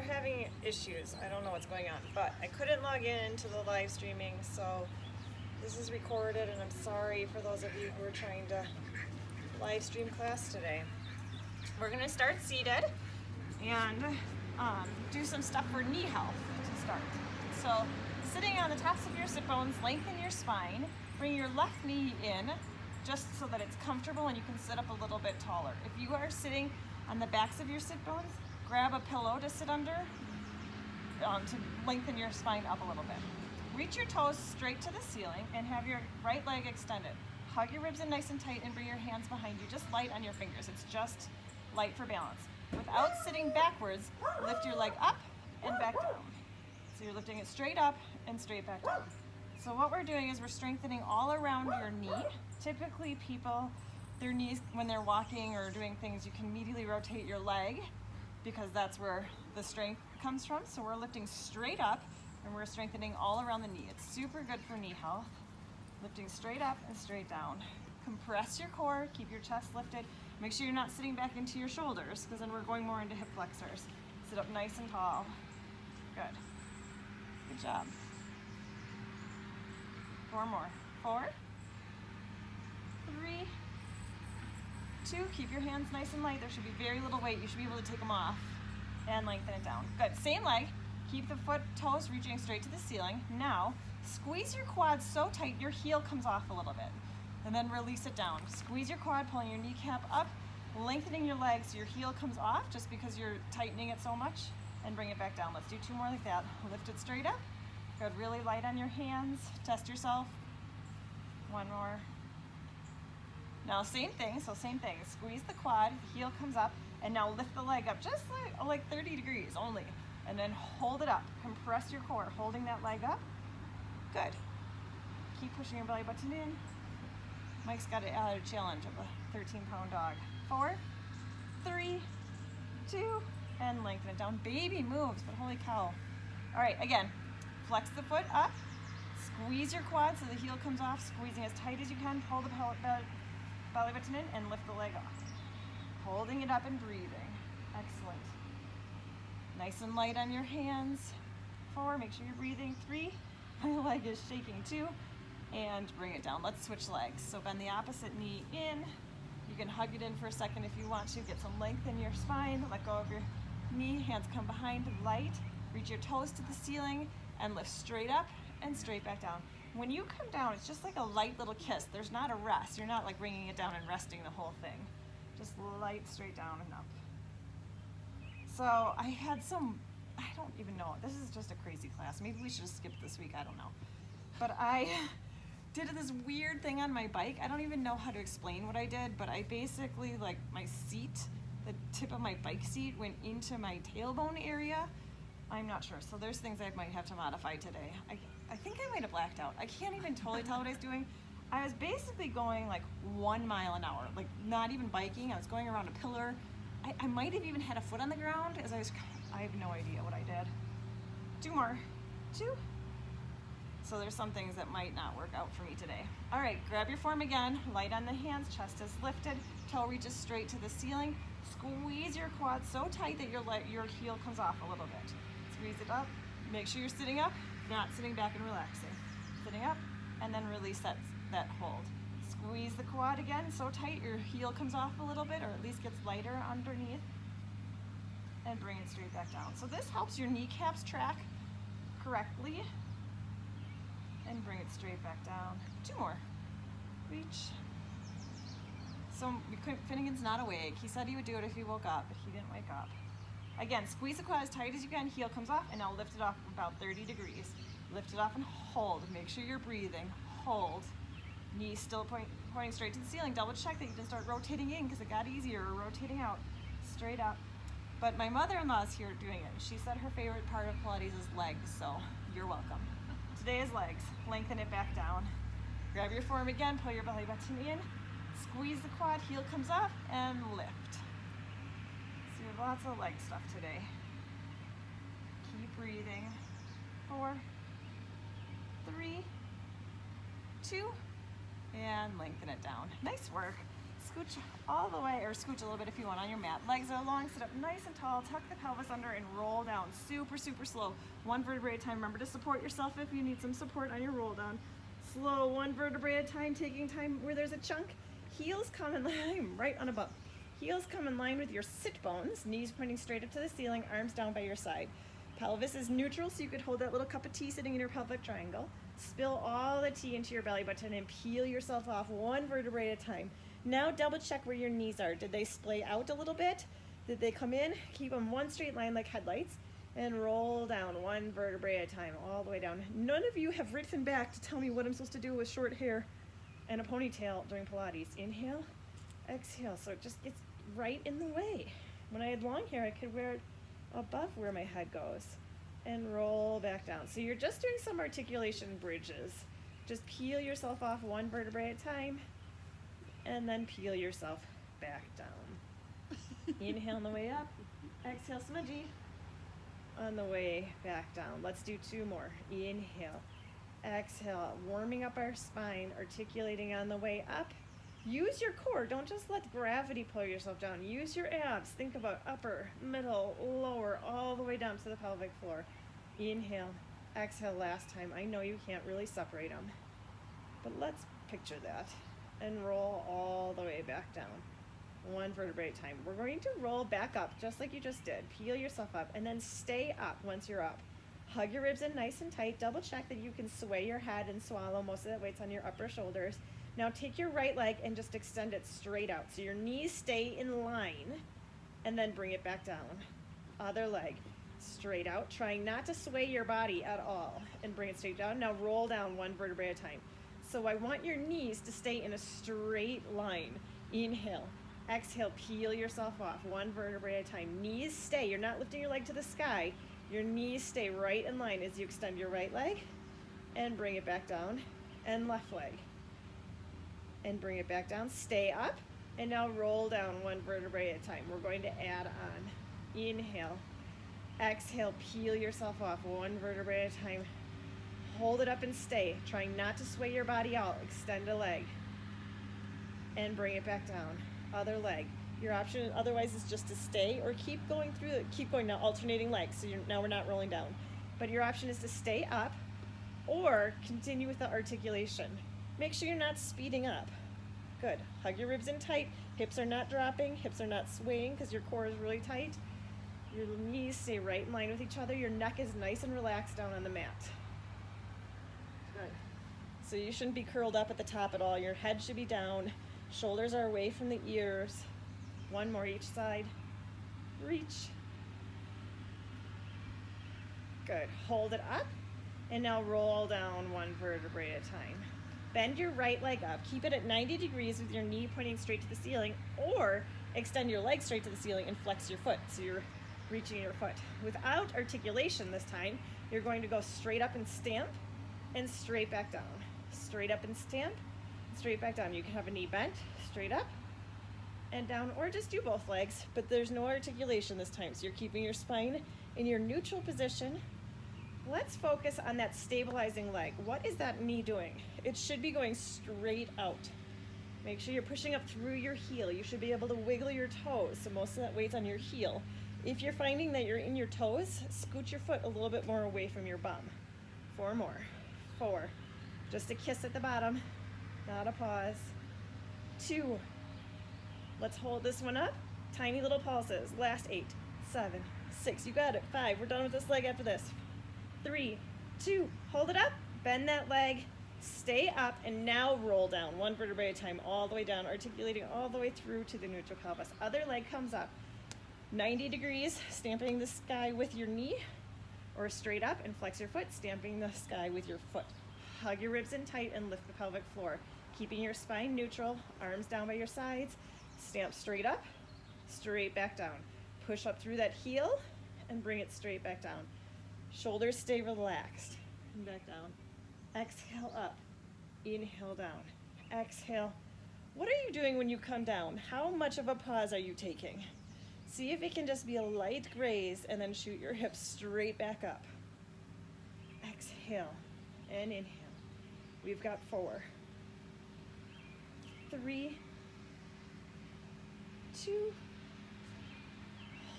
having issues. I don't know what's going on, but I couldn't log in to the live streaming, so this is recorded, and I'm sorry for those of you who are trying to live stream class today. We're gonna start seated and do some stuff for knee health to start. So sitting on the tops of your sit bones, lengthen your spine, bring your left knee in just so that it's comfortable and you can sit up a little bit taller. If you are sitting on the backs of your sit bones, grab a pillow to sit under to lengthen your spine up a little bit. Reach your toes straight to the ceiling and have your right leg extended. Hug your ribs in nice and tight and bring your hands behind you, just light on your fingers. It's just light for balance. Without sitting backwards, lift your leg up and back down. So you're lifting it straight up and straight back down. So what we're doing is we're strengthening all around your knee. Typically people, their knees, when they're walking or doing things, you can immediately rotate your leg because that's where the strength comes from. So we're lifting straight up and we're strengthening all around the knee. It's super good for knee health. Lifting straight up and straight down. Compress your core, keep your chest lifted. Make sure you're not sitting back into your shoulders because then we're going more into hip flexors. Sit up nice and tall. Good. Good job. 4 more. 4, 3, 2. Keep your hands nice and light. There should be very little weight. You should be able to take them off and lengthen it down. Good. Same leg. Keep the toes reaching straight to the ceiling. Now, squeeze your quads so tight your heel comes off a little bit. And then release it down. Squeeze your quad, pulling your kneecap up, lengthening your legs so your heel comes off just because you're tightening it so much, and bring it back down. Let's do 2 more like that. Lift it straight up. Good, really light on your hands. Test yourself. 1 more. Now same thing, Squeeze the quad, the heel comes up, and now lift the leg up just like 30 degrees only. And then hold it up. Compress your core, holding that leg up. Good. Keep pushing your belly button in. Mike's got a challenge of a 13-pound dog. 4, 3, 2, and lengthen it down. Baby moves, but holy cow. All right, again, flex the foot up, squeeze your quad so the heel comes off, squeezing as tight as you can, pull the belly button in, and lift the leg off. Holding it up and breathing. Excellent. Nice and light on your hands. 4, make sure you're breathing. 3, my leg is shaking. 2, and bring it down. Let's switch legs. So bend the opposite knee in. You can hug it in for a second if you want to. Get some length in your spine. Let go of your knee. Hands come behind, light. Reach your toes to the ceiling and lift straight up and straight back down. When you come down, it's just like a light little kiss. There's not a rest. You're not like bringing it down and resting the whole thing. Just light straight down and up. So I had I don't even know. This is just a crazy class. Maybe we should have skipped this week. I don't know. But I did this weird thing on my bike. I don't even know how to explain what I did, but I basically, like, my seat, the tip of my bike seat went into my tailbone area. I'm not sure. So there's things I might have to modify today. I think I might have blacked out. I can't even totally tell what I was doing. I was basically going like 1 mile an hour, like not even biking. I was going around a pillar. I might have even had a foot on the ground as I have no idea what I did. 2 more. 2. So there's some things that might not work out for me today. All right, grab your form again, light on the hands, chest is lifted, toe reaches straight to the ceiling. Squeeze your quads so tight that your heel comes off a little bit. Squeeze it up. Make sure you're sitting up, not sitting back and relaxing. Sitting up, and then release that hold. Squeeze the quad again so tight your heel comes off a little bit, or at least gets lighter underneath. And bring it straight back down. So this helps your kneecaps track correctly. And bring it straight back down. 2 more. Reach. So Finnegan's not awake. He said he would do it if he woke up, but he didn't wake up. Again, squeeze the quad as tight as you can, heel comes off, and now lift it off about 30 degrees. Lift it off and hold. Make sure you're breathing. Hold. Knees still pointing straight to the ceiling. Double check that you didn't start rotating in because it got easier, or rotating out. Straight up. But my mother-in-law is here doing it. She said her favorite part of Pilates is legs, so you're welcome. Today is legs. Lengthen it back down. Grab your form again, pull your belly button in, squeeze the quad, heel comes up, and lift. So you have lots of leg stuff today. Keep breathing. 4, 3, 2, and lengthen it down. Nice work. scooch all the way, or scooch a little bit if you want on your mat. Legs are long, sit up nice and tall, tuck the pelvis under and roll down. Super, super slow. One vertebrae at a time. Remember to support yourself if you need some support on your roll down. Slow, one vertebrae at a time, taking time where there's a chunk. Heels come in line, right on a bump. Heels come in line with your sit bones, knees pointing straight up to the ceiling, arms down by your side. Pelvis is neutral, so you could hold that little cup of tea sitting in your pelvic triangle. Spill all the tea into your belly button and peel yourself off one vertebrae at a time. Now double check where your knees are. Did they splay out a little bit? Did they come in? Keep them one straight line like headlights and roll down one vertebrae at a time, all the way down. None of you have written back to tell me what I'm supposed to do with short hair and a ponytail during Pilates. Inhale, exhale, so it just gets right in the way. When I had long hair, I could wear it above where my head goes and roll back down. So you're just doing some articulation bridges. Just peel yourself off one vertebrae at a time and then peel yourself back down. Inhale on the way up, exhale smudgy on the way back down. Let's do two more. Inhale, exhale, warming up our spine, articulating on the way up. Use your core. Don't just let gravity pull yourself down. Use your abs. Think about upper, middle, lower, all the way down to the pelvic floor. Inhale, exhale last time. I know you can't really separate them, but let's picture that and roll all the way back down. One vertebrae at a time. We're going to roll back up just like you just did. Peel yourself up and then stay up once you're up. Hug your ribs in nice and tight. Double check that you can sway your head and swallow. Most of that weight's on your upper shoulders. Now take your right leg and just extend it straight out. So your knees stay in line and then bring it back down. Other leg, straight out, trying not to sway your body at all and bring it straight down. Now roll down one vertebrae at a time. So I want your knees to stay in a straight line. Inhale, exhale, peel yourself off one vertebrae at a time. Knees stay, you're not lifting your leg to the sky. Your knees stay right in line as you extend your right leg and bring it back down, and left leg. And bring it back down, stay up, and now roll down one vertebrae at a time. We're going to add on. Inhale, exhale, peel yourself off one vertebrae at a time. Hold it up and stay, trying not to sway your body out. Extend a leg and bring it back down. Other leg. Your option otherwise is just to stay or keep going through it. Keep going now, alternating legs. So now we're not rolling down. But your option is to stay up or continue with the articulation. Make sure you're not speeding up. Good. Hug your ribs in tight. Hips are not dropping. Hips are not swaying because your core is really tight. Your knees stay right in line with each other. Your neck is nice and relaxed down on the mat. Good. So you shouldn't be curled up at the top at all. Your head should be down. Shoulders are away from the ears. One more each side. Reach. Good. Hold it up. And now roll down one vertebrae at a time. Bend your right leg up. Keep it at 90 degrees with your knee pointing straight to the ceiling, or extend your leg straight to the ceiling and flex your foot so you're reaching your foot. Without articulation this time, you're going to go straight up and stamp and straight back down. Straight up and stamp, straight back down. You can have a knee bent, straight up and down, or just do both legs, but there's no articulation this time, so you're keeping your spine in your neutral position. Let's focus on that stabilizing leg. What is that knee doing? It should be going straight out. Make sure you're pushing up through your heel. You should be able to wiggle your toes, so most of that weight's on your heel. If you're finding that you're in your toes, scoot your foot a little bit more away from your bum. 4 more. 4. Just a kiss at the bottom, not a pause. 2. Let's hold this one up. Tiny little pulses. Last 8, 7, 6. You got it. 5. We're done with this leg after this. 3, 2, hold it up, bend that leg, stay up, and now roll down one vertebrae at a time, all the way down, articulating all the way through to the neutral pelvis. Other leg comes up, 90 degrees, stamping the sky with your knee, or straight up and flex your foot, stamping the sky with your foot. Hug your ribs in tight and lift the pelvic floor, keeping your spine neutral, arms down by your sides, stamp straight up, straight back down. Push up through that heel and bring it straight back down. Shoulders stay relaxed. And back down. Exhale up. Inhale down. Exhale. What are you doing when you come down? How much of a pause are you taking? See if it can just be a light graze and then shoot your hips straight back up. Exhale and inhale. We've got 4, 3,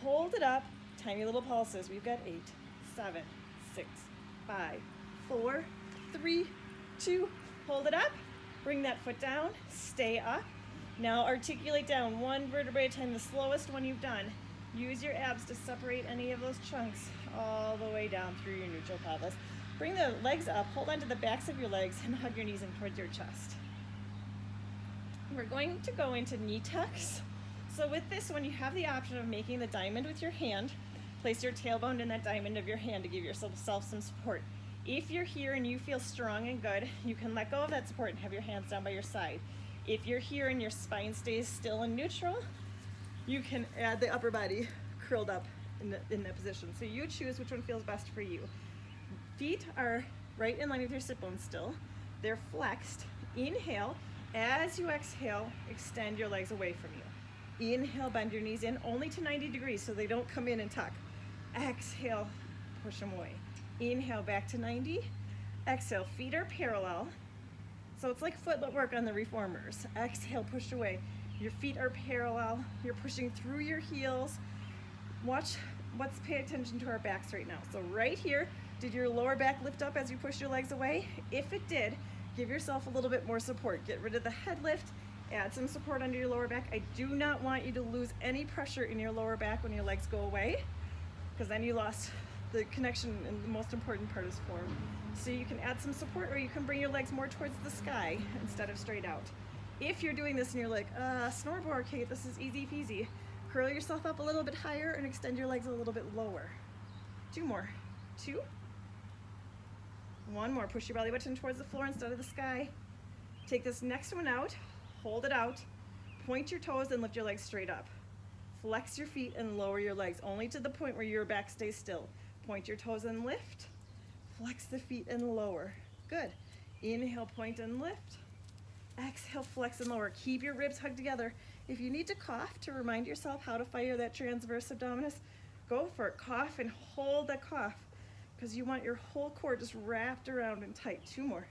hold it up, tiny little pulses. We've got 8, 7, 6, 5, 4, 3, 2, hold it up, bring that foot down, stay up. Now articulate down one vertebrae at a time, the slowest one you've done. Use your abs to separate any of those chunks all the way down through your neutral pelvis. Bring the legs up, hold on to the backs of your legs, and hug your knees in towards your chest. We're going to go into knee tucks. So with this one, you have the option of making the diamond with your hand. Place your tailbone in that diamond of your hand to give yourself some support. If you're here and you feel strong and good, you can let go of that support and have your hands down by your side. If you're here and your spine stays still and neutral, you can add the upper body curled up in that position. So you choose which one feels best for you. Feet are right in line with your sit bones still. They're flexed. Inhale. As you exhale, extend your legs away from you. Inhale, bend your knees in only to 90 degrees so they don't come in and tuck. Exhale, push them away. Inhale, back to 90. Exhale, feet are parallel. So it's like footwork on the reformers. Exhale, push away. Your feet are parallel. You're pushing through your heels. Let's pay attention to our backs right now. So right here, did your lower back lift up as you push your legs away? If it did, give yourself a little bit more support. Get rid of the head lift, add some support under your lower back. I do not want you to lose any pressure in your lower back when your legs go away, because then you lost the connection in the most important part is form. So you can add some support, or you can bring your legs more towards the sky instead of straight out. If you're doing this and you're like, snowboard, Kate, this is easy peasy, curl yourself up a little bit higher and extend your legs a little bit lower. 2 more. 2. 1 more. Push your belly button towards the floor instead of the sky. Take this next one out, hold it out, point your toes and lift your legs straight up. Flex your feet and lower your legs only to the point where your back stays still. Point your toes and lift. Flex the feet and lower. Good. Inhale, point and lift. Exhale, flex and lower. Keep your ribs hugged together. If you need to cough to remind yourself how to fire that transverse abdominis, go for it. Cough and hold that cough, because you want your whole core just wrapped around and tight. 2 more.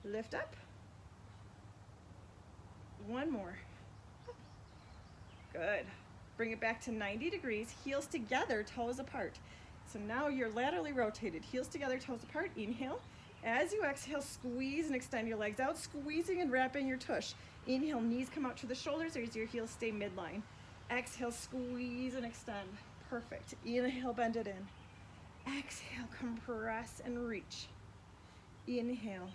Lift up. 1 more. Good. Bring it back to 90 degrees, heels together, toes apart. So now you're laterally rotated, heels together, toes apart. Inhale. As you exhale, squeeze and extend your legs out, squeezing and wrapping your tush. Inhale, knees come out to the shoulders as your heels stay midline. Exhale, squeeze and extend. Perfect. Inhale, bend it in. Exhale, compress and reach. Inhale.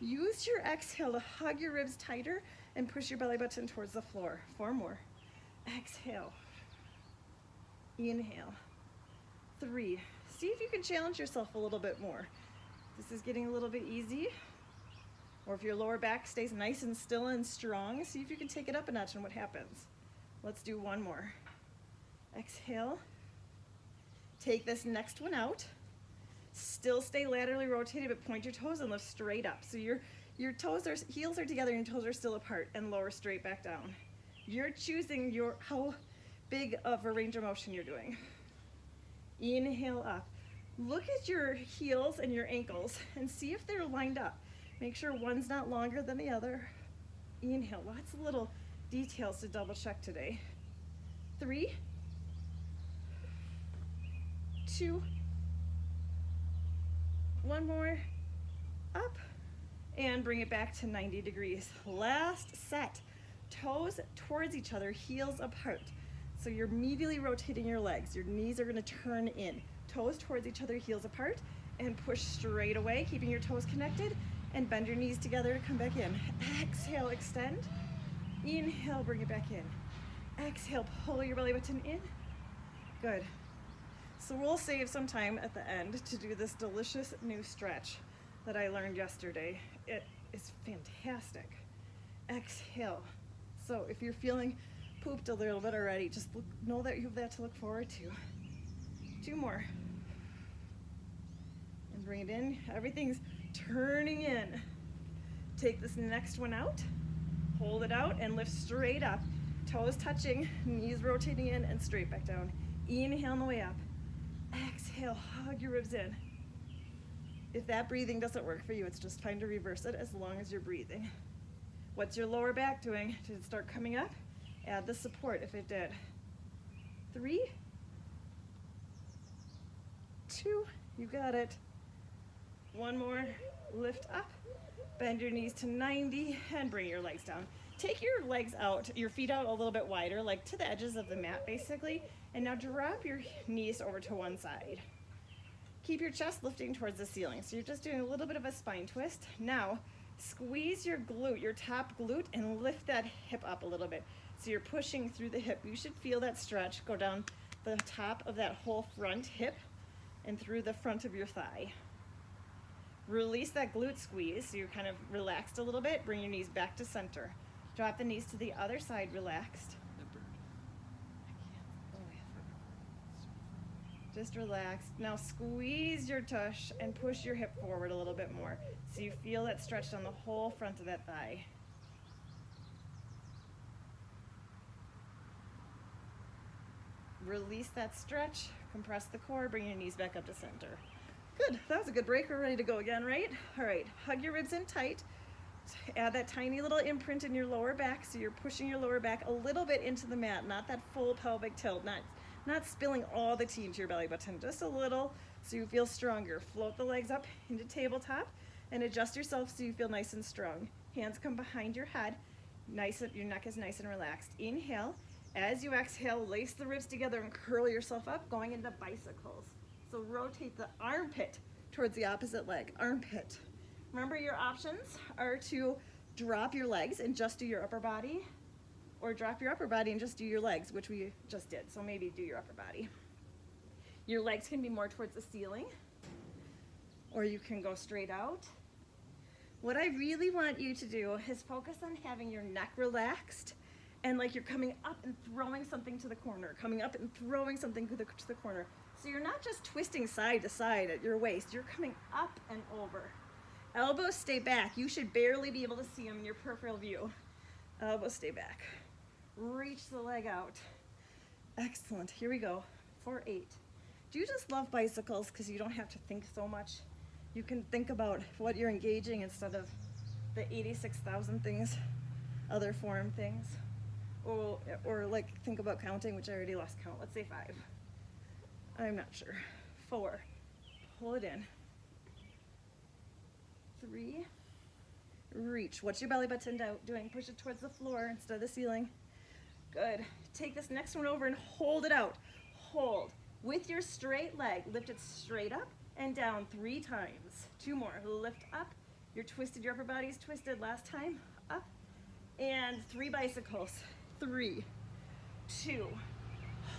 Use your exhale to hug your ribs tighter and push your belly button towards the floor. 4 more. Exhale. Inhale. 3. See if you can challenge yourself a little bit more. This is getting a little bit easy. Or if your lower back stays nice and still and strong, see if you can take it up a notch and what happens. Let's do 1 more. Exhale. Take this next one out. Still stay laterally rotated, but point your toes and lift straight up. So your heels are together and your toes are still apart, and lower straight back down. You're choosing how big of a range of motion you're doing. Inhale up. Look at your heels and your ankles and see if they're lined up. Make sure one's not longer than the other. Inhale. Lots of little details to double check today. 3, 2, 1 more. Up. And bring it back to 90 degrees. Last set. Toes towards each other, heels apart. So you're immediately rotating your legs. Your knees are going to turn in. Toes towards each other, heels apart, and push straight away, keeping your toes connected, and bend your knees together to come back in. Exhale, extend. Inhale, bring it back in. Exhale, pull your belly button in. Good. So we'll save some time at the end to do this delicious new stretch that I learned yesterday. It is fantastic. Exhale. So if you're feeling pooped a little bit already, just know that you have that to look forward to. 2 more. And bring it in. Everything's turning in. Take this next one out. Hold it out and lift straight up. Toes touching, knees rotating in and straight back down. Inhale on the way up. Exhale, hug your ribs in. If that breathing doesn't work for you, it's just fine to reverse it as long as you're breathing. What's your lower back doing? Did it start coming up? Add the support if it did. 3, 2, you got it. One more, lift up, bend your knees to 90 and bring your legs down. Take your legs out, your feet out a little bit wider, like to the edges of the mat basically, and now drop your knees over to one side. Keep your chest lifting towards the ceiling. So you're just doing a little bit of a spine twist. Now, squeeze your glute, your top glute, and lift that hip up a little bit. So you're pushing through the hip. You should feel that stretch go down the top of that whole front hip and through the front of your thigh. Release that glute squeeze, so you're kind of relaxed a little bit. Bring your knees back to center. Drop the knees to the other side, relaxed. Just relax. Now squeeze your tush and push your hip forward a little bit more, so you feel that stretch down the whole front of that thigh. Release that stretch, compress the core, bring your knees back up to center. Good, that was a good break. We're ready to go again, right? All right, hug your ribs in tight. Add that tiny little imprint in your lower back, so you're pushing your lower back a little bit into the mat, not that full pelvic tilt, not spilling all the tea into your belly button, just a little so you feel stronger. Float the legs up into tabletop and adjust yourself so you feel nice and strong. Hands come behind your head, your neck is nice and relaxed. Inhale. As you exhale, lace the ribs together and curl yourself up, going into bicycles. So rotate the armpit towards the opposite leg, armpit. Remember, your options are to drop your legs and just do your upper body, or drop your upper body and just do your legs, which we just did. So maybe do your upper body. Your legs can be more towards the ceiling, or you can go straight out. What I really want you to do is focus on having your neck relaxed and like you're coming up and throwing something to the corner, coming up and throwing something to the corner. So you're not just twisting side to side at your waist, you're coming up and over. Elbows stay back. You should barely be able to see them in your peripheral view. Elbows stay back. Reach the leg out. Excellent. Here we go. For 8. Do you just love bicycles because you don't have to think so much? You can think about what you're engaging instead of the 86,000 things, other form things. Or like think about counting, which I already lost count. Let's say 5. I'm not sure. 4. Pull it in. 3. Reach. What's your belly button doing? Push it towards the floor instead of the ceiling. Good. Take this next one over and hold it out. Hold. With your straight leg, lift it straight up and down 3 times. 2 more. Lift up. You're twisted. Your upper body's twisted. Last time. Up. And 3 bicycles. 3, 2.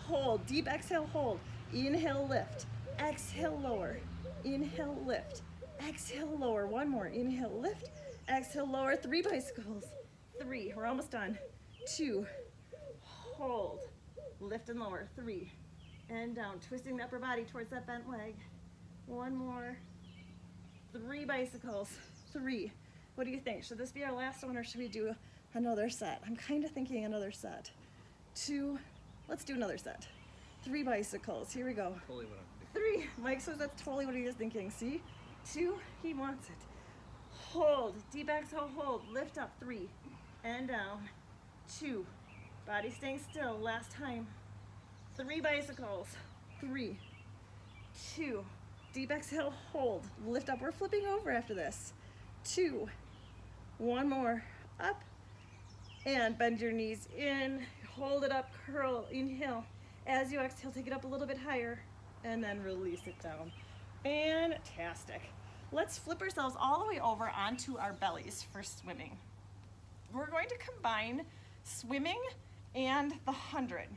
Hold. Deep exhale, hold. Inhale, lift. Exhale, lower. Inhale, lift. Exhale, lower. 1 more. Inhale, lift. Exhale, lower. 3 bicycles. 3. We're almost done. 2. Hold. Lift and lower. 3. And down. Twisting the upper body towards that bent leg. 1 more. 3 bicycles. 3. What do you think? Should this be our last one or should we do another set? I'm kind of thinking another set. 2. Let's do another set. 3 bicycles. Here we go. Totally what I'm thinking. 3. Mike says that's totally what he is thinking. See? 2. He wants it. Hold. Deep exhale, hold. Lift up. 3. And down. 2. Body staying still. Last time. 3 bicycles. 3. 2. Deep exhale, hold. Lift up. We're flipping over after this. 2. 1 more. Up. And bend your knees in. Hold it up. Curl. Inhale. As you exhale, take it up a little bit higher. And then release it down. Fantastic. Let's flip ourselves all the way over onto our bellies for swimming. We're going to combine swimming and the 100.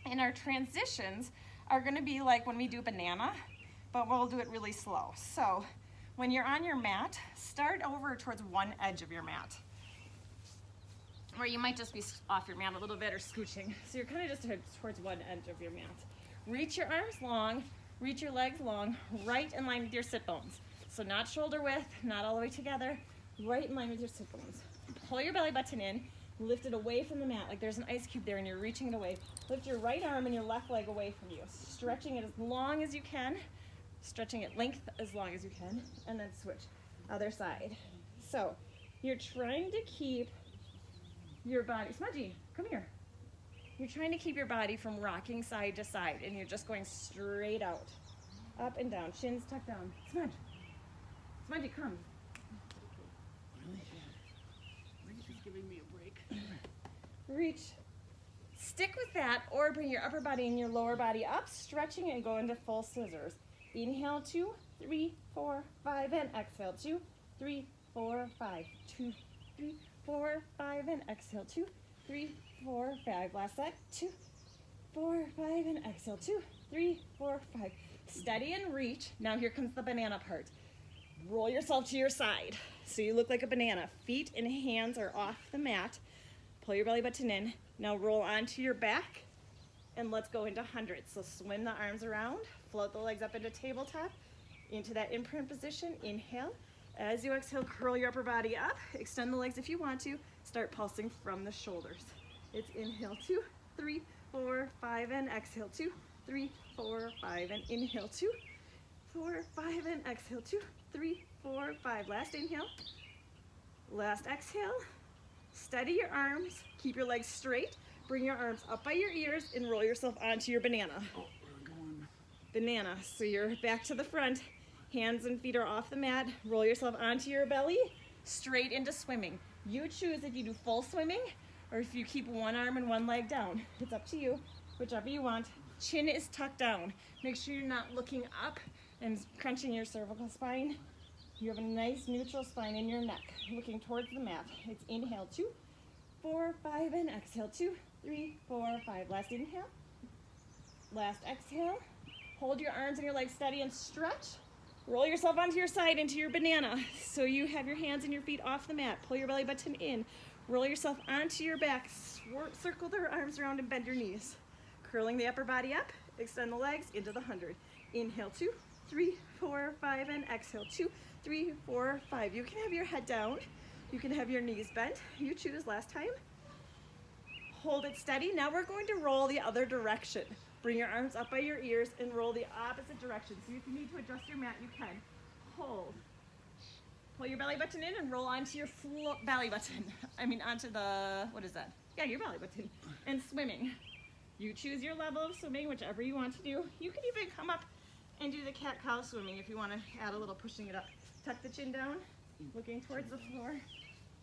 And our transitions are going to be like when we do banana, but we'll do it really slow. So when you're on your mat, start over towards one edge of your mat. Or you might just be off your mat a little bit or scooching. So you're kind of just towards one edge of your mat. Reach your arms long, reach your legs long, right in line with your sit bones. So not shoulder width, not all the way together, right in line with your sit bones. Pull your belly button in, lift it away from the mat, like there's an ice cube there and you're reaching it away. Lift your right arm and your left leg away from you, stretching it as long as you can, stretching it length as long as you can, and then switch. Other side. So you're trying to keep your body, Smudgy, come here. You're trying to keep your body from rocking side to side and you're just going straight out. Up and down, shins tucked down. Smudge. Smudgy, come. She's giving me a break. Reach. Stick with that, or bring your upper body and your lower body up, stretching and go into full scissors. Inhale, 2, 3, 4, 5, and exhale, 2, 3, 4, 5, 2, 3, 4, 5, and exhale, 2, 3, 4, 5. Last set, 2, 4, 5, and exhale, 2, 3, 4, 5. Steady and reach. Now here comes the banana part. Roll yourself to your side so you look like a banana. Feet and hands are off the mat. Pull your belly button in. Now roll onto your back and let's go into hundreds. So swim the arms around, float the legs up into tabletop, into that imprint position. Inhale. As you exhale, curl your upper body up. Extend the legs if you want to. Start pulsing from the shoulders. It's inhale, 2, 3, 4, 5, and exhale, 2, 3, 4, 5, and inhale, 2, 4, 5, and exhale, 2, 3, 4, 5. Last inhale. Last exhale. Steady your arms. Keep your legs straight. Bring your arms up by your ears and roll yourself onto your banana. Oh, we're going. Banana. So you're back to the front. Hands and feet are off the mat. Roll yourself onto your belly. Straight into swimming. You choose if you do full swimming or if you keep one arm and one leg down. It's up to you. Whichever you want. Chin is tucked down. Make sure you're not looking up and crunching your cervical spine. You have a nice neutral spine in your neck, looking towards the mat. It's inhale, 2, 4, 5, and exhale, 2, 3, 4, 5. Last inhale. Last exhale. Hold your arms and your legs steady and stretch. Roll yourself onto your side into your banana. So you have your hands and your feet off the mat. Pull your belly button in. Roll yourself onto your back. Circle the arms around and bend your knees. Curling the upper body up. Extend the legs into the 100. Inhale, 2, 3, 4, 5, and exhale, 2, 3, 4, 5. You can have your head down. You can have your knees bent. You choose. Last time. Hold it steady. Now we're going to roll the other direction. Bring your arms up by your ears and roll the opposite direction. So if you need to adjust your mat, you can. Hold. Pull your belly button in and roll onto your belly button. Onto the, what is that? Yeah, your belly button. And swimming. You choose your level of swimming, whichever you want to do. You can even come up and do the cat-cow swimming if you want to add a little pushing it up. Tuck the chin down, looking towards the floor.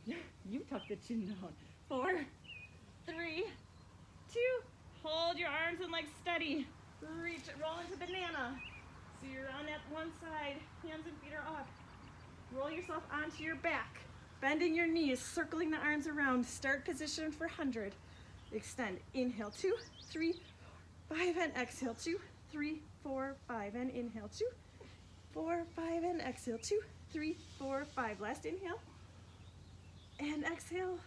You tuck the chin down. 4, 3, 2, hold your arms and legs steady. Reach it, roll into banana. So you're on that one side, hands and feet are up. Roll yourself onto your back, bending your knees, circling the arms around. Start position for 100. Extend. Inhale, 2, 3, 5, and exhale, 2, 3, 4, 5, and inhale, 2, 4, 5, and exhale, 2, 3, 4, 5. Last inhale. And exhale.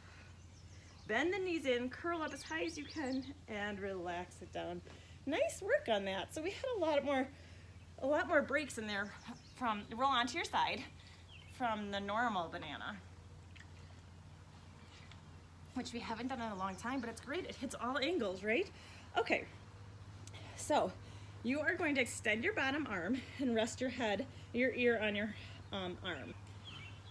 Bend the knees in, curl up as high as you can, and relax it down. Nice work on that. So we had a lot more breaks in there from roll onto your side from the normal banana, which we haven't done in a long time, but it's great. It hits all angles, right? Okay, so you are going to extend your bottom arm and rest your ear on your arm.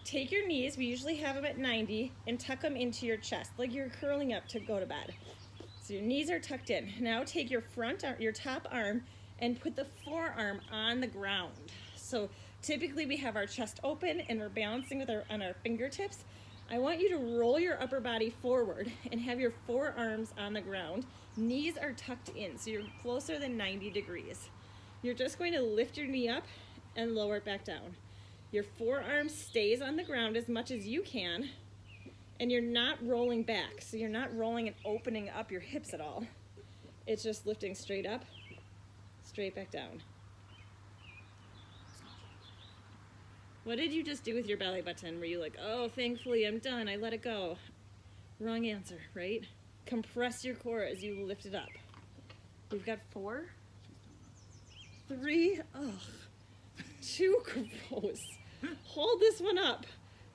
Take your knees, we usually have them at 90, and tuck them into your chest, like you're curling up to go to bed. So your knees are tucked in. Now take your your top arm and put the forearm on the ground. So typically we have our chest open and we're balancing on our fingertips. I want you to roll your upper body forward and have your forearms on the ground. Knees are tucked in, so you're closer than 90 degrees. You're just going to lift your knee up and lower it back down. Your forearm stays on the ground as much as you can, and you're not rolling back. So you're not rolling and opening up your hips at all. It's just lifting straight up, straight back down. What did you just do with your belly button? Were you like, oh, thankfully I'm done, I let it go? Wrong answer, right? Compress your core as you lift it up. We've got 4, 3, 2, gross. Hold this one up.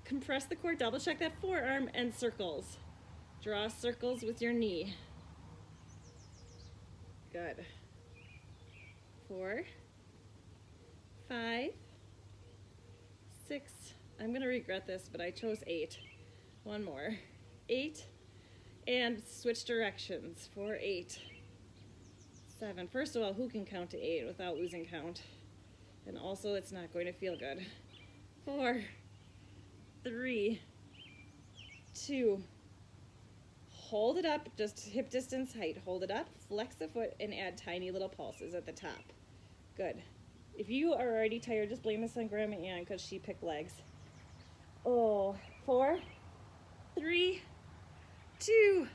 Compress the core, double check that forearm, and circles. Draw circles with your knee. Good. 4, 5, 6. I'm gonna regret this, but I chose 8. One more. 8, and switch directions. 4, 8, 7. First of all, who can count to 8 without losing count? And also it's not going to feel good. 4, 3, 2, hold it up, just hip distance height. Hold it up, flex the foot, and add tiny little pulses at the top. Good. If you are already tired, just blame this on Grandma Ann because she picked legs. Oh, 4, 3, 2,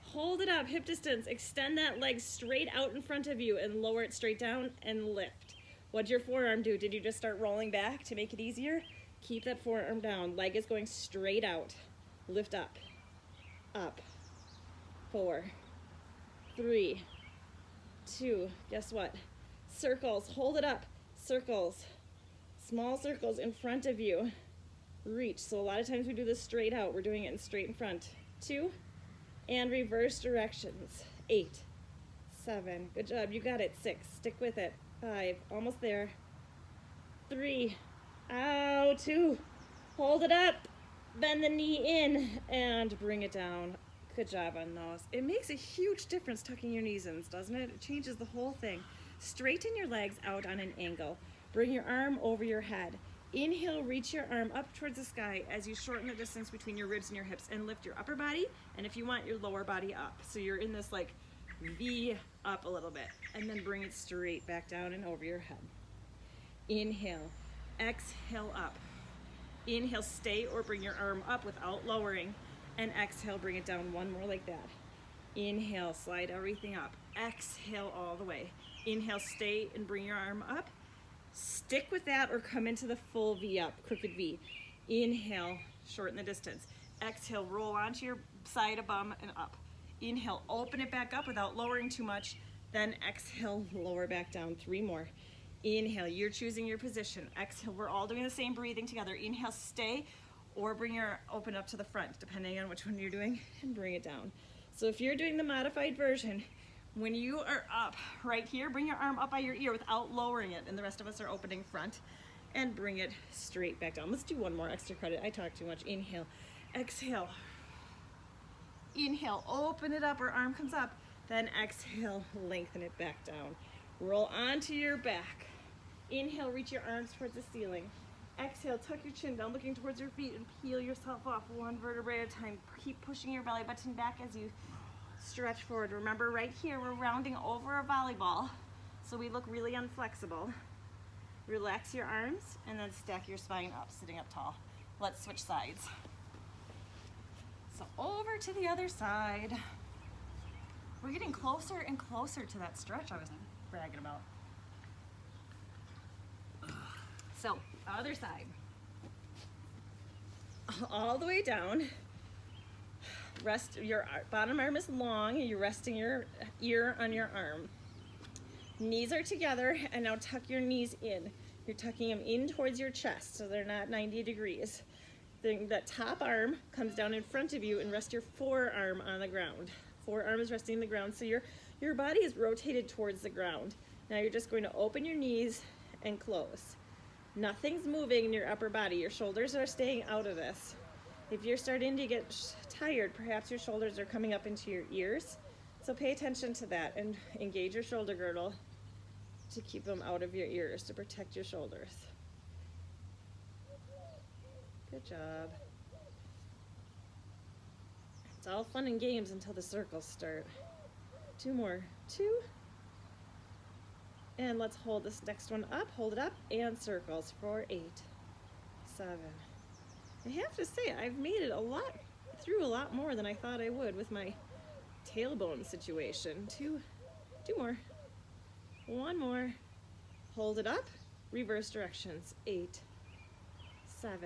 hold it up, hip distance. Extend that leg straight out in front of you and lower it straight down and lift. What'd your forearm do? Did you just start rolling back to make it easier? Keep that forearm down. Leg is going straight out. Lift up, up. 4, 3, 2, guess what? Circles, hold it up, circles, small circles in front of you. Reach, so a lot of times we do this straight out. We're doing it in straight in front. 2, and reverse directions. 8, 7, good job, you got it. 6, stick with it. 5, almost there. 3, ow, 2, hold it up, bend the knee in, and bring it down. Good job on those. It makes a huge difference tucking your knees in, doesn't it? It changes the whole thing. Straighten your legs out on an angle. Bring your arm over your head. Inhale, reach your arm up towards the sky as you shorten the distance between your ribs and your hips and lift your upper body, and if you want, your lower body up. So you're in this like V up a little bit, and then bring it straight back down and over your head. Inhale, exhale up. Inhale, stay or bring your arm up without lowering. And exhale, bring it down. One more like that. Inhale, slide everything up. Exhale all the way. Inhale, stay and bring your arm up. Stick with that or come into the full V up, crooked V. Inhale, shorten the distance. Exhale, roll onto your side, a bum, and up. Inhale, open it back up without lowering too much. Then exhale, lower back down. 3 more. Inhale, you're choosing your position. Exhale, we're all doing the same breathing together. Inhale, stay, or bring your open up to the front, depending on which one you're doing, and bring it down. So if you're doing the modified version, when you are up right here, bring your arm up by your ear without lowering it, and the rest of us are opening front, and bring it straight back down. Let's do one more extra credit. I talk too much. Inhale, exhale. Inhale, open it up, or arm comes up. Then exhale, lengthen it back down. Roll onto your back. Inhale, reach your arms towards the ceiling. Exhale, tuck your chin down, looking towards your feet, and peel yourself off one vertebrae at a time. Keep pushing your belly button back as you stretch forward. Remember, right here, we're rounding over a volleyball, so we look really unflexible. Relax your arms, and then stack your spine up, sitting up tall. Let's switch sides. So over to the other side. We're getting closer and closer to that stretch I was bragging about. So, other side. All the way down. Rest, your bottom arm is long, and you're resting your ear on your arm. Knees are together, and now tuck your knees in. You're tucking them in towards your chest, so they're not 90 degrees. That top arm comes down in front of you, and rest your forearm on the ground. Forearm is resting the ground, so your body is rotated towards the ground. Now you're just going to open your knees and close. Nothing's moving in your upper body. Your shoulders are staying out of this. If you're starting to get tired, perhaps your shoulders are coming up into your ears. So pay attention to that and engage your shoulder girdle to keep them out of your ears, to protect your shoulders. Good job. It's all fun and games until the circles start. 2 more. 2. And let's hold this next one up. Hold it up and circles for 8, 7. I have to say, I've made it through a lot more than I thought I would with my tailbone situation. 2 more. 1 more. Hold it up. Reverse directions. 8, 7.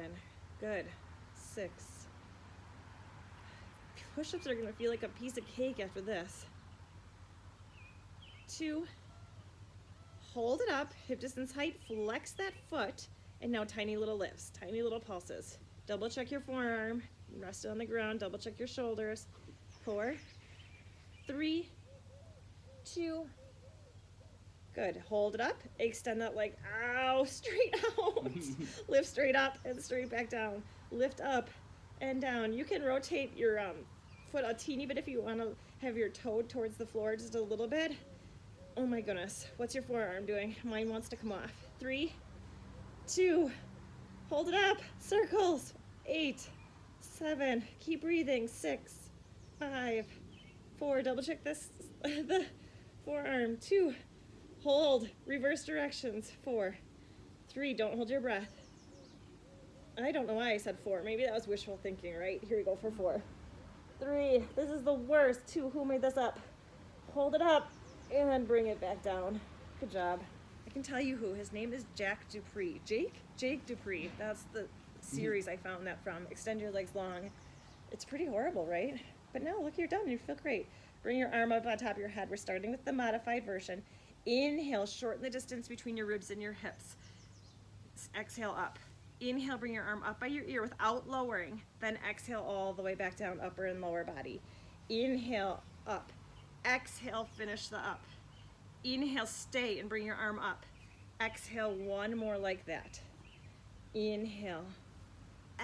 Good. 6. Push-ups are going to feel like a piece of cake after this. 2. Hold it up, hip distance height, flex that foot, and now tiny little lifts, tiny little pulses. Double check your forearm, rest it on the ground, double check your shoulders. 4, 3, 2. Good, hold it up, extend that leg, ow, straight out. Lift straight up and straight back down. Lift up and down. You can rotate your foot a teeny bit if you want to have your toe towards the floor just a little bit. Oh my goodness, what's your forearm doing? Mine wants to come off. 3, 2, hold it up, circles, 8, 7, keep breathing, 6, 5, 4, double check this, the forearm, 2, hold, reverse directions, 4, 3, don't hold your breath. I don't know why I said 4, maybe that was wishful thinking, right? Here we go for 4, 3, this is the worst, 2, who made this up? Hold it up and bring it back down. Good job. I can tell you who, his name is Jack Dupree. Jake Dupree, that's the series I found that from, Extend Your Legs Long. It's pretty horrible, right? But now look, you're done, you feel great. Bring your arm up on top of your head. We're starting with the modified version. Inhale, shorten the distance between your ribs and your hips. Exhale up. Inhale, bring your arm up by your ear without lowering. Then exhale all the way back down, upper and lower body. Inhale, up. Exhale, finish the up. Inhale, stay and bring your arm up. Exhale, one more like that. Inhale.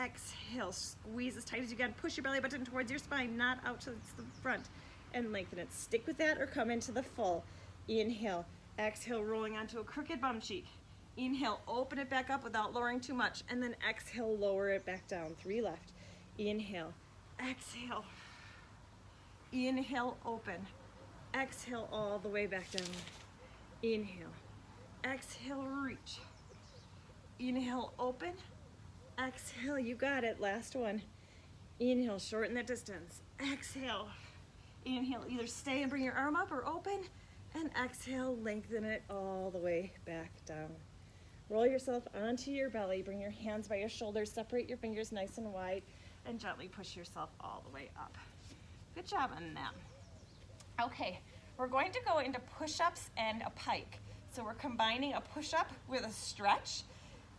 Exhale, squeeze as tight as you can. Push your belly button towards your spine, not out to the front. And lengthen it. Stick with that or come into the full. Inhale. Exhale, rolling onto a crooked bum cheek. Inhale, open it back up without lowering too much. And then exhale, lower it back down. 3 left. Inhale. Exhale. Inhale, open. Exhale all the way back down. Inhale. Exhale, reach. Inhale, open. Exhale, you got it. Last one. Inhale, shorten that distance. Exhale. Inhale, either stay and bring your arm up or open. And exhale, lengthen it all the way back down. Roll yourself onto your belly. Bring your hands by your shoulders. Separate your fingers nice and wide. And gently push yourself all the way up. Good job on that. Okay, we're going to go into push-ups and a pike. So we're combining a push-up with a stretch.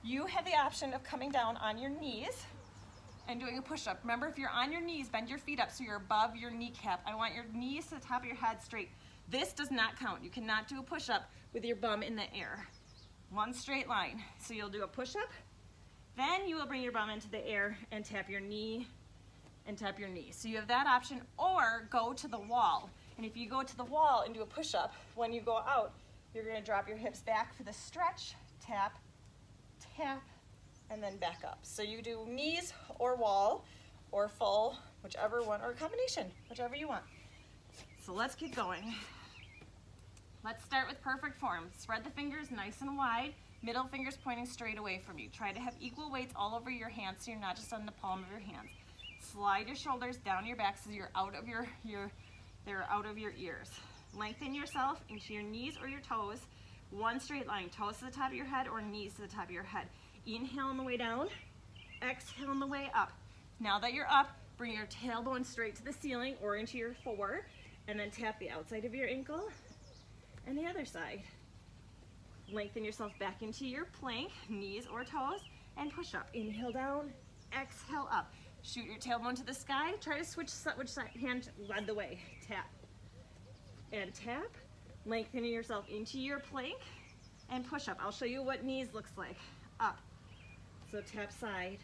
You have the option of coming down on your knees and doing a push-up. Remember, if you're on your knees, bend your feet up so you're above your kneecap. I want your knees to the top of your head straight. This does not count. You cannot do a push-up with your bum in the air. One straight line. So you'll do a push-up, then you will bring your bum into the air and tap your knee and tap your knee. So you have that option, or go to the wall. And if you go to the wall and do a push-up, when you go out, you're gonna drop your hips back for the stretch, tap, tap, and then back up. So you do knees or wall or full, whichever one, or a combination, whichever you want. So let's keep going. Let's start with perfect form. Spread the fingers nice and wide, middle fingers pointing straight away from you. Try to have equal weights all over your hands so you're not just on the palm of your hands. Slide your shoulders down your back so you're out of they're out of your ears. Lengthen yourself into your knees or your toes. One straight line, toes to the top of your head or knees to the top of your head. Inhale on the way down, exhale on the way up. Now that you're up, bring your tailbone straight to the ceiling or into your floor, and then tap the outside of your ankle and the other side. Lengthen yourself back into your plank, knees or toes, and push up. Inhale down, exhale up. Shoot your tailbone to the sky. Try to switch which side, hand led the way. Tap and tap. Lengthening yourself into your plank and push up. I'll show you what knees looks like. Up. So tap side,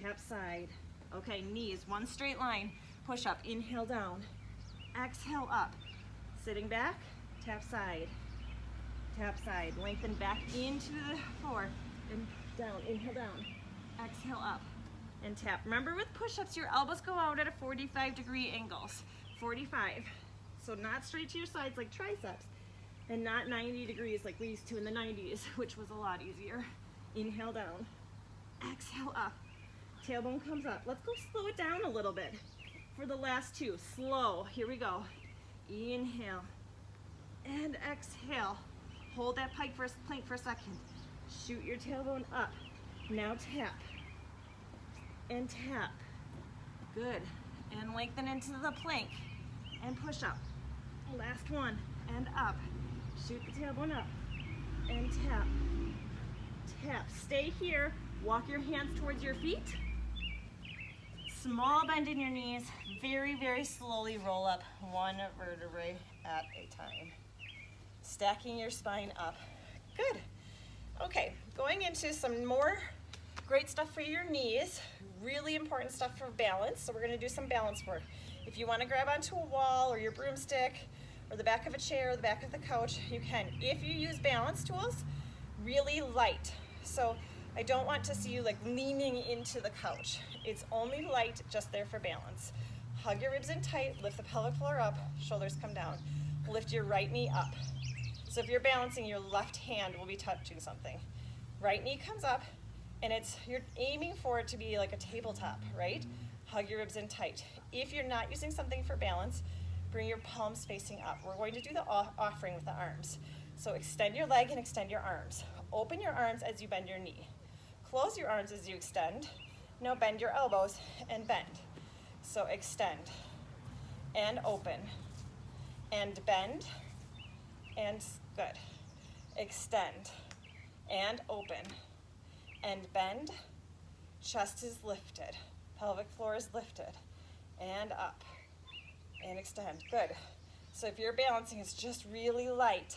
tap side. Okay, knees, one straight line. Push up, inhale down, exhale up. Sitting back, tap side, lengthen back into the floor and down, inhale down, exhale up and tap. Remember with push-ups, your elbows go out at a 45-degree angles, 45. So not straight to your sides like triceps and not 90 degrees like we used to in the 90s, which was a lot easier. Inhale down, exhale up, tailbone comes up. Let's go slow it down a little bit for the last two. Slow, here we go. Inhale and exhale. Hold that plank for a second. Shoot your tailbone up. Now tap and tap. Good. And lengthen into the plank and push up. Last one and up. Shoot the tailbone up and tap. Tap. Stay here. Walk your hands towards your feet. Small bend in your knees. Very, very slowly roll up one vertebrae at a time. Stacking your spine up. Good. Okay, going into some more great stuff for your knees. Really important stuff for balance. So we're going to do some balance work. If you want to grab onto a wall or your broomstick or the back of a chair or the back of the couch, you can. If you use balance tools, really light. So I don't want to see you like leaning into the couch. It's only light, just there for balance. Hug your ribs in tight, lift the pelvic floor up, shoulders come down. Lift your right knee up. So if you're balancing, your left hand will be touching something. Right knee comes up, and you're aiming for it to be like a tabletop, right? Hug your ribs in tight. If you're not using something for balance, bring your palms facing up. We're going to do the offering with the arms. So extend your leg and extend your arms. Open your arms as you bend your knee. Close your arms as you extend. Now bend your elbows and bend. So extend and open and bend and good. Extend and open and bend. Chest is lifted. Pelvic floor is lifted and up and extend. Good. So if you're balancing, it's just really light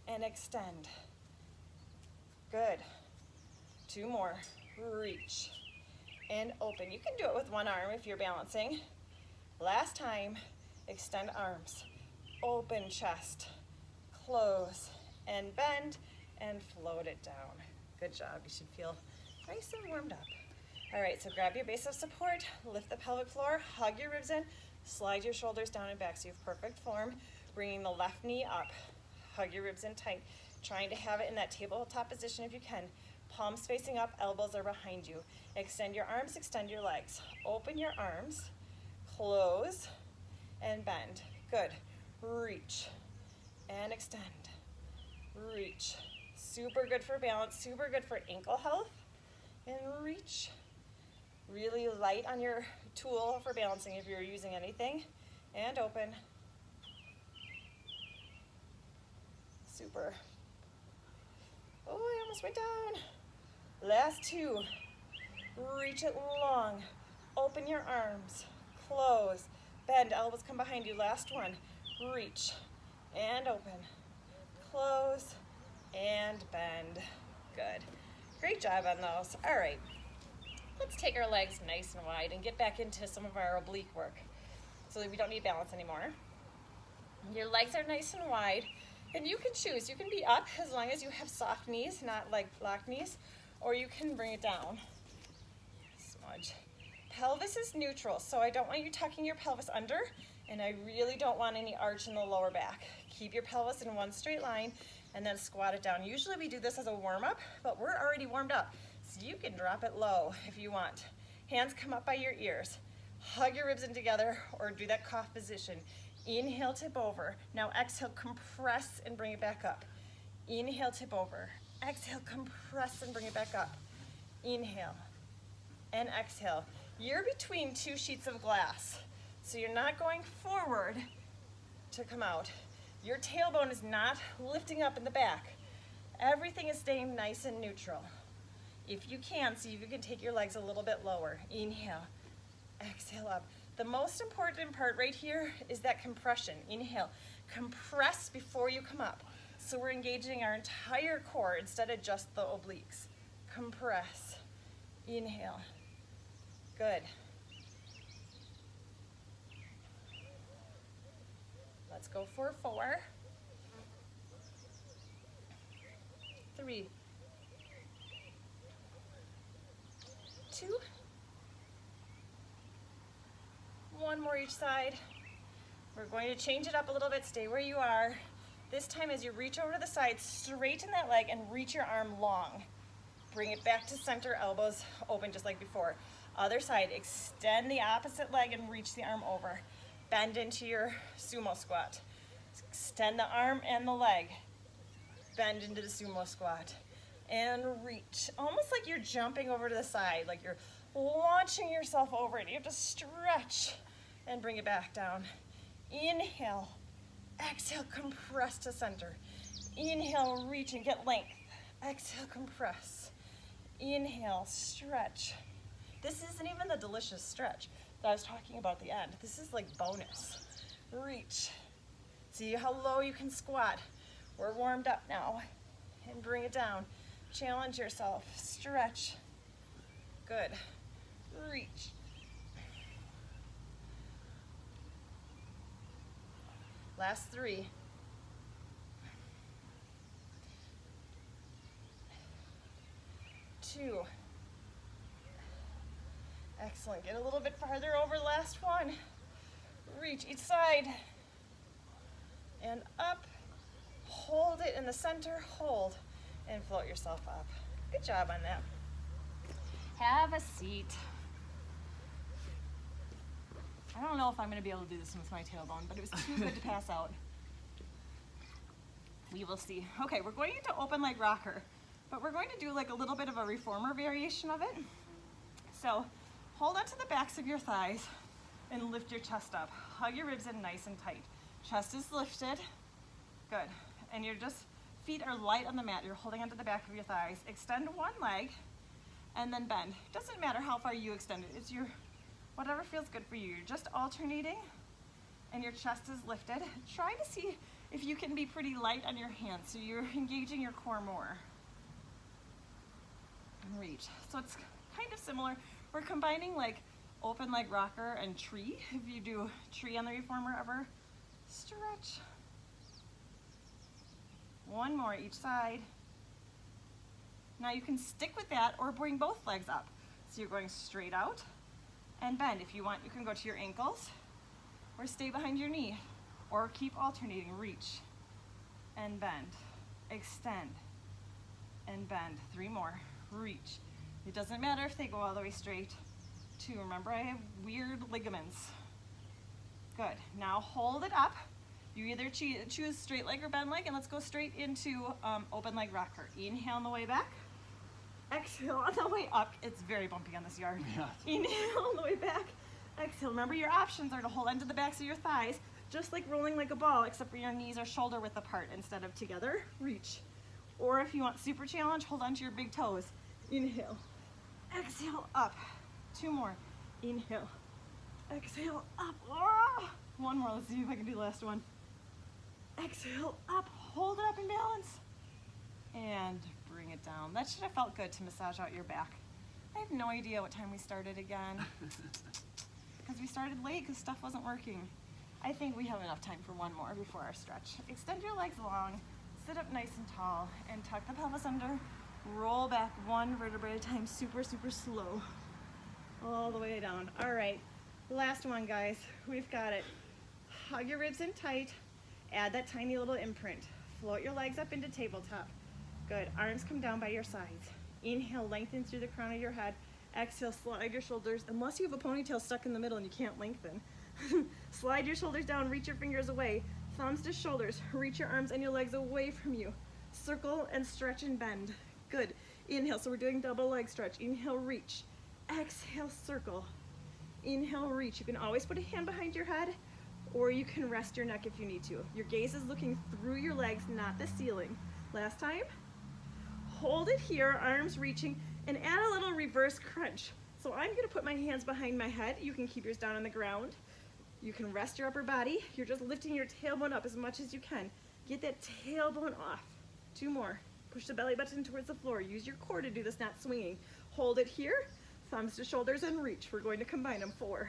and extend. Good. 2 more. Reach and open. You can do it with one arm if you're balancing. Last time, extend arms. Open chest. Close and bend and float it down. Good job. You should feel nice and warmed up. All right, so grab your base of support, lift the pelvic floor, hug your ribs in, slide your shoulders down and back so you have perfect form. Bringing the left knee up, hug your ribs in tight. Trying to have it in that tabletop position if you can. Palms facing up, elbows are behind you. Extend your arms, extend your legs. Open your arms, close, and bend. Good. Reach and extend. Reach. Super good for balance, super good for ankle health. And reach. Really light on your tool for balancing if you're using anything. And open. Super. Oh, I almost went down. Last 2. Reach it long. Open your arms. Close. Bend. Elbows come behind you. Last 1. Reach. And open. Close. And bend. Good. Great job on those. All right. Let's take our legs nice and wide and get back into some of our oblique work so that we don't need balance anymore. Your legs are nice and wide. And you can choose. You can be up as long as you have soft knees, not like locked knees, or you can bring it down. Smudge. Pelvis is neutral, so I don't want you tucking your pelvis under, and I really don't want any arch in the lower back. Keep your pelvis in one straight line, and then squat it down. Usually we do this as a warm-up, but we're already warmed up, so you can drop it low if you want. Hands come up by your ears. Hug your ribs in together, or do that cough position. Inhale, tip over. Now exhale, compress and bring it back up. Inhale, tip over. Exhale, compress and bring it back up. Inhale and exhale. You're between 2 sheets of glass, so you're not going forward to come out. Your tailbone is not lifting up in the back. Everything is staying nice and neutral. If you can, see if you can take your legs a little bit lower. Inhale, exhale up. The most important part right here is that compression. Inhale, compress before you come up. So we're engaging our entire core instead of just the obliques. Compress. Inhale. Good. Let's go for 4, 3, 2, 1 more each side. We're going to change it up a little bit. Stay where you are. This time as you reach over to the side, straighten that leg and reach your arm long. Bring it back to center, elbows open just like before. Other side, extend the opposite leg and reach the arm over. Bend into your sumo squat. Extend the arm and the leg. Bend into the sumo squat. And reach. Almost like you're jumping over to the side, like you're launching yourself over it. You have to stretch and bring it back down. Inhale. Exhale, compress to center. Inhale, reach and get length. Exhale, compress. Inhale, stretch. This isn't even the delicious stretch that I was talking about at the end. This is like bonus. Reach. See how low you can squat. We're warmed up now. And bring it down. Challenge yourself. Stretch. Good. Reach. Last 3. 2. Excellent. Get a little bit farther over. Last one. Reach each side. And up. Hold it in the center. Hold. And float yourself up. Good job on that. Have a seat. I don't know if I'm going to be able to do this with my tailbone, but it was too good to pass out. We will see. Okay, we're going into open leg rocker, but we're going to do like a little bit of a reformer variation of it. So hold onto the backs of your thighs and lift your chest up. Hug your ribs in nice and tight. Chest is lifted. Good. And your feet are light on the mat. You're holding onto the back of your thighs. Extend one leg and then bend. Doesn't matter how far you extend it. It's your whatever feels good for you. You're just alternating and your chest is lifted. Try to see if you can be pretty light on your hands so you're engaging your core more. And reach. So it's kind of similar. We're combining like open leg rocker and tree. If you do tree on the reformer ever, stretch. One more each side. Now you can stick with that or bring both legs up. So you're going straight out and bend. If you want, you can go to your ankles or stay behind your knee or keep alternating. Reach and bend, extend and bend. 3 more. Reach. It doesn't matter if they go all the way straight. 2. Remember, I have weird ligaments. Good. Now hold it up. You either choose straight leg or bend leg, and let's go straight into open leg rocker. Inhale on the way back. Exhale on the way up. It's very bumpy on this yard. Yeah. Inhale on the way back. Exhale. Remember, your options are to hold onto the backs of your thighs, just like rolling like a ball, except for your knees are shoulder width apart instead of together. Reach. Or if you want super challenge, hold onto your big toes. Inhale. Exhale, up. 2 more. Inhale. Exhale, up. Oh! 1 more. Let's see if I can do the last one. Exhale, up. Hold it up in balance. And bring it down. That should have felt good to massage out your back. I have no idea what time we started again. Because we started late because stuff wasn't working. I think we have enough time for 1 more before our stretch. Extend your legs long. Sit up nice and tall. And tuck the pelvis under. Roll back 1 vertebrae at a time. Super, super slow. All the way down. All right. Last one, guys. We've got it. Hug your ribs in tight. Add that tiny little imprint. Float your legs up into tabletop. Good. Arms come down by your sides. Inhale, lengthen through the crown of your head. Exhale, slide your shoulders. Unless you have a ponytail stuck in the middle and you can't lengthen. Slide your shoulders down, reach your fingers away. Thumbs to shoulders. Reach your arms and your legs away from you. Circle and stretch and bend. Good. Inhale. So we're doing double leg stretch. Inhale, reach. Exhale, circle. Inhale, reach. You can always put a hand behind your head, or you can rest your neck if you need to. Your gaze is looking through your legs, not the ceiling. Last time. Hold it here, arms reaching, and add a little reverse crunch. So I'm going to put my hands behind my head. You can keep yours down on the ground. You can rest your upper body. You're just lifting your tailbone up as much as you can. Get that tailbone off. 2 more. Push the belly button towards the floor. Use your core to do this, not swinging. Hold it here. Thumbs to shoulders and reach. We're going to combine them. 4.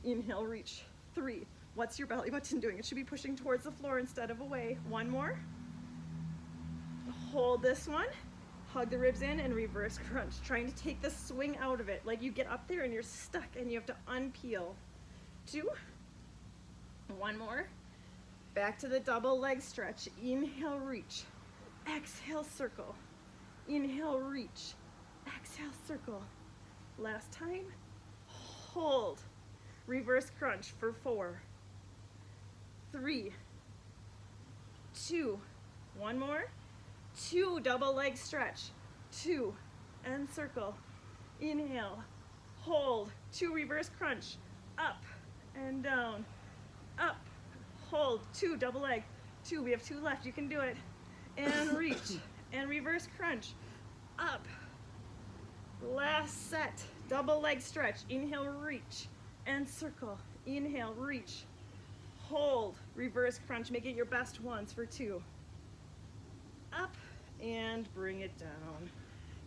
Inhale, reach. 3. What's your belly button doing? It should be pushing towards the floor instead of away. 1 more. Hold this one. Hug the ribs in and reverse crunch. Trying to take the swing out of it. Like you get up there and you're stuck and you have to unpeel. 2. 1 more. Back to the double leg stretch. Inhale, reach. Exhale, circle. Inhale, reach. Exhale, circle. Last time. Hold. Reverse crunch for 4. 3. 2. 1 more. 2. Double leg stretch. 2. And circle. Inhale. Hold. 2. Reverse crunch. Up and down. Up. Hold. 2. Double leg. 2. We have 2 left. You can do it. And reach. And reverse crunch. Up. Last set. Double leg stretch. Inhale, reach. And circle. Inhale, reach. Hold. Reverse crunch. Make it your best ones for 2. Up. And bring it down.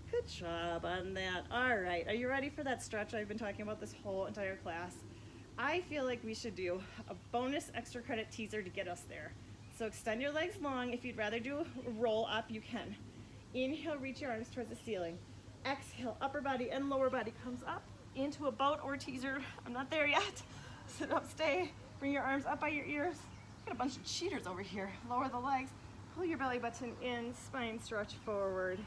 Good job on that. All right. Are you ready for that stretch I've been talking about this whole entire class? I feel like we should do a bonus extra credit teaser to get us there. So extend your legs long. If you'd rather do a roll up, you can. Inhale, reach your arms towards the ceiling. Exhale, upper body and lower body comes up into a boat or teaser. I'm not there yet. Sit up, stay. Bring your arms up by your ears. Got a bunch of cheaters over here. Lower the legs. Pull your belly button in, spine stretch forward,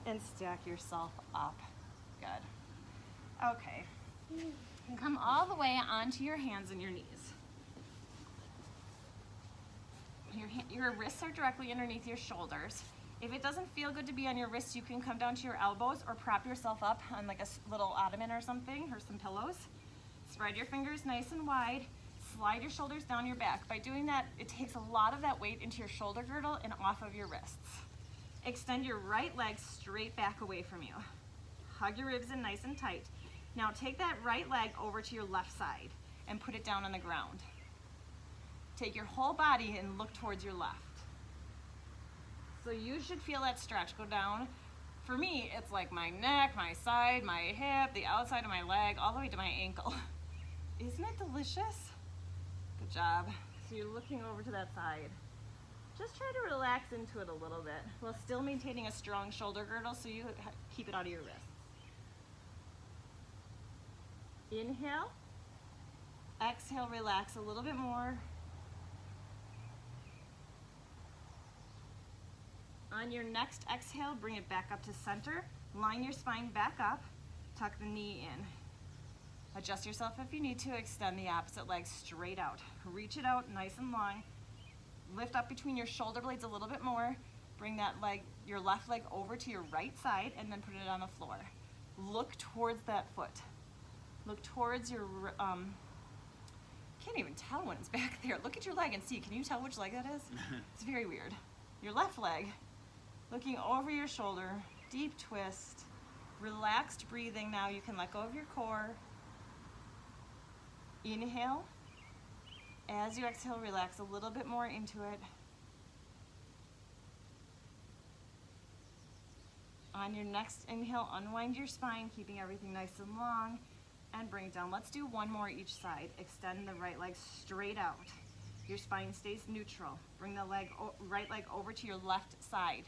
and stack yourself up. Good. Okay. And come all the way onto your hands and your knees. Your wrists are directly underneath your shoulders. If it doesn't feel good to be on your wrists, you can come down to your elbows or prop yourself up on like a little ottoman or something, or some pillows. Spread your fingers nice and wide. Slide your shoulders down your back. By doing that, it takes a lot of that weight into your shoulder girdle and off of your wrists. Extend your right leg straight back away from you. Hug your ribs in nice and tight. Now take that right leg over to your left side and put it down on the ground. Take your whole body and look towards your left. So you should feel that stretch go down. For me, it's like my neck, my side, my hip, the outside of my leg, all the way to my ankle. Isn't it delicious? Good job. So you're looking over to that side. Just try to relax into it a little bit while still maintaining a strong shoulder girdle so you keep it out of your wrists. Inhale. Exhale, relax a little bit more. On your next exhale, bring it back up to center. Line your spine back up. Tuck the knee in. Adjust yourself if you need to. Extend the opposite leg straight out. Reach it out nice and long. Lift up between your shoulder blades a little bit more. Bring that leg, your left leg over to your right side and then put it on the floor. Look towards that foot. Look towards your, can't even tell when it's back there. Look at your leg and see, can you tell which leg that is? It's very weird. Your left leg, looking over your shoulder, deep twist, relaxed breathing. Now you can let go of your core. Inhale. As you exhale, relax a little bit more into it. On your next inhale, unwind your spine, keeping everything nice and long, and bring it down. Let's do one more each side. Extend the right leg straight out. Your spine stays neutral. Bring the right leg over to your left side.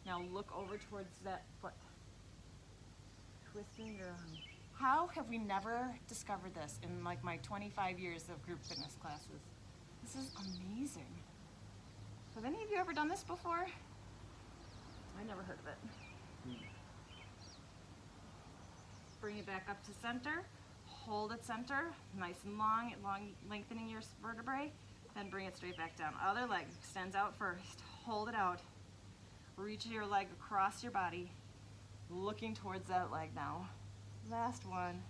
Now look over towards that foot. Twisting your arm. How have we never discovered this in like my 25 years of group fitness classes? This is amazing. Have any of you ever done this before? I never heard of it. Bring it back up to center. Hold it center, nice and long, lengthening your vertebrae. Then bring it straight back down. Other leg extends out first. Hold it out. Reach your leg across your body, looking towards that leg now. Last one.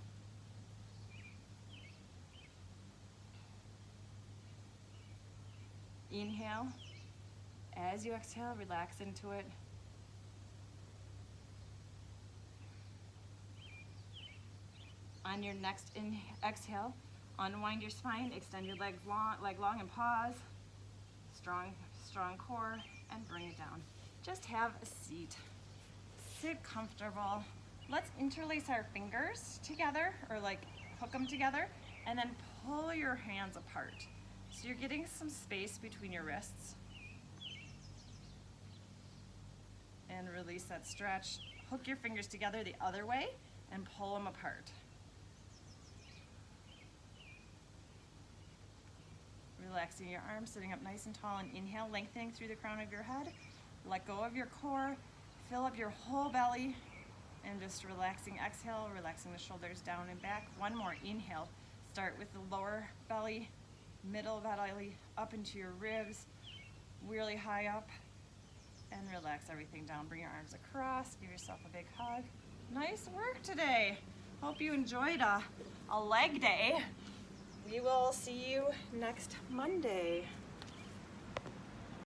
Inhale. As you exhale, relax into it. On your next exhale, unwind your spine, extend your leg long and pause. Strong core, and bring it down. Just have a seat. Sit comfortable. Let's interlace our fingers together, or like hook them together, and then pull your hands apart. So you're getting some space between your wrists. And release that stretch. Hook your fingers together the other way and pull them apart. Relaxing your arms, sitting up nice and tall, and inhale, lengthening through the crown of your head. Let go of your core, fill up your whole belly, and just relaxing. Exhale, relaxing the shoulders down and back. One more, inhale. Start with the lower belly, middle belly, up into your ribs, really high up, and relax everything down. Bring your arms across, give yourself a big hug. Nice work today. Hope you enjoyed a leg day. We will see you next Monday.